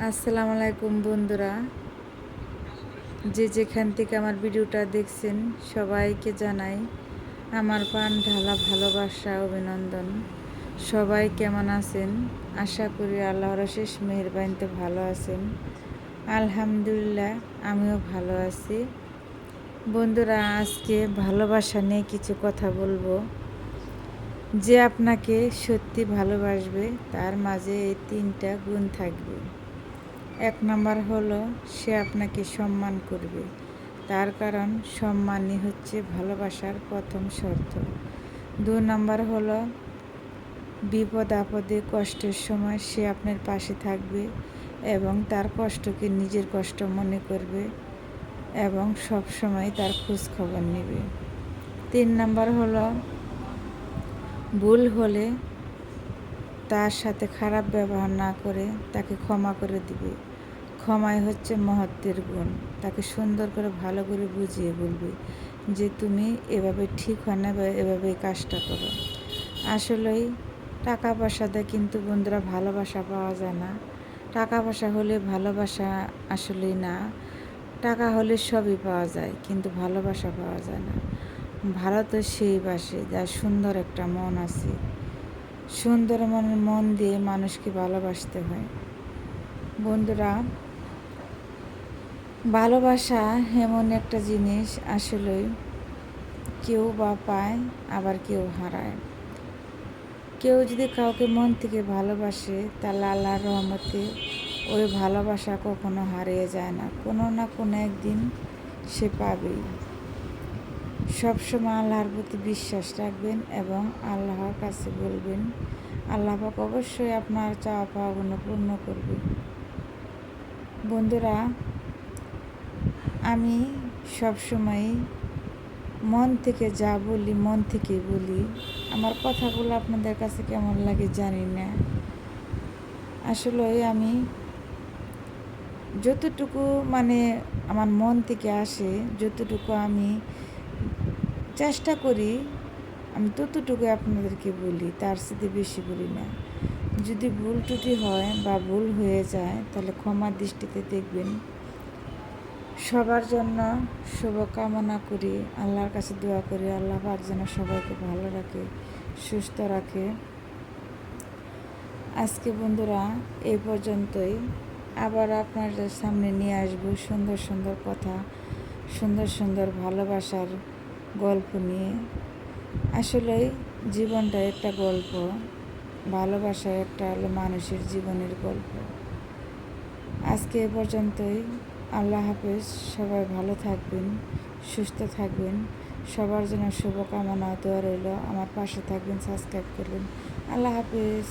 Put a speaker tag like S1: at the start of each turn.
S1: আসসালামু আলাইকুম বন্ধুরা, যে যেখান থেকে আমার ভিডিওটা দেখছেন সবাইকে জানাই আমার প্রাণ ঢালা ভালোবাসা অভিনন্দন। সবাই কেমন আছেন? আশা করি আল্লাহর অশেষ মেহেরবানিতে ভালো আছেন। আলহামদুলিল্লাহ, আমিও ভালো আছি। বন্ধুরা, আজকে ভালোবাসা নিয়ে কিছু কথা বলবো। যে আপনাকে সত্যি ভালোবাসবে তার মাঝে এই 3টা গুণ থাকবে। 1 নাম্বার হলো সে আপনাকে সম্মান করবে, তার কারণ সম্মানই হচ্ছে ভালোবাসার প্রথম শর্ত। 2 নাম্বার হলো বিপদ আপদে কষ্টের সময় সে আপনার পাশে থাকবে এবং তার কষ্টকে নিজের কষ্ট মনে করবে এবং সব সময় তার খোঁজ খবর নেবে। 3 নাম্বার হলো ভুল হলে তার সাথে খারাপ ব্যবহার না করে তাকে ক্ষমা করে দিবে। ক্ষমাই হচ্ছে মহত্বের গুণ। তাকে সুন্দর করে ভালো করে বুঝিয়ে বলবে যে তুমি এভাবে ঠিক হয় না বা এভাবে এই কাজটা করো। আসলেই টাকা পয়সাতে কিন্তু বন্ধুরা ভালোবাসা পাওয়া যায় না। টাকা পয়সা হলে ভালোবাসা আসলেই না। টাকা হলে সবই পাওয়া যায়, কিন্তু ভালোবাসা পাওয়া যায় না। ভালো তো সেই বাসে যার সুন্দর একটা মন আছে। সুন্দর মন দিয়ে মানুষকে ভালোবাসতে হয়। বন্ধুরা, ভালোবাসা এমন একটা জিনিস, আসলেই কেউ বা পায় আবার কেউ হারায়। কেউ যদি কাউকে মন থেকে ভালোবাসে তাহলে আল্লাহর রহমতে ওই ভালোবাসা কখনো হারিয়ে যায় না, কোনো না কোনো একদিন সে পাবেই। সবসময় আল্লাহর প্রতি বিশ্বাস রাখবেন এবং আল্লাহর কাছে বলবেন, আল্লাহ পাক অবশ্যই আপনার চাওয়া পাওয়াগুলো পূর্ণ করবে। বন্ধুরা, আমি সবসময় মন থেকে যা বলি মন থেকেই বলি। আমার কথাগুলো আপনাদের কাছে কেমন লাগে জানি না। আসলে আমি যতটুকু আমার মন থেকে আসে, যতটুকু আমি চেষ্টা করি, আমি ততটুকু আপনাদেরকে বলি, তার সাথে বেশি বলি না। যদি ভুল ত্রুটি হয় বা ভুল হয়ে যায় তাহলে ক্ষমার দৃষ্টিতে দেখবেন। সবার জন্য শুভকামনা করি, আল্লাহর কাছে দোয়া করি আল্লাহ পাক যেন সবাইকে ভালো রাখে, সুস্থ রাখে। আজকে বন্ধুরা এই পর্যন্তই। আবার আপনাদের সামনে নিয়ে আসবো সুন্দর সুন্দর কথা, সুন্দর সুন্দর ভালোবাসার গল্প নিয়ে। আসলেই জীবনটা একটা গল্প, ভালোবাসা একটা হলো মানুষের জীবনের গল্প। আজকে এ পর্যন্তই। আল্লাহ হাফেজ। সবাই ভালো থাকবেন, সুস্থ থাকবেন। সবার জন্য শুভকামনা, দোয়া রইল। আমার পাশে থাকবেন, সাবস্ক্রাইব করবেন। আল্লাহ হাফেজ।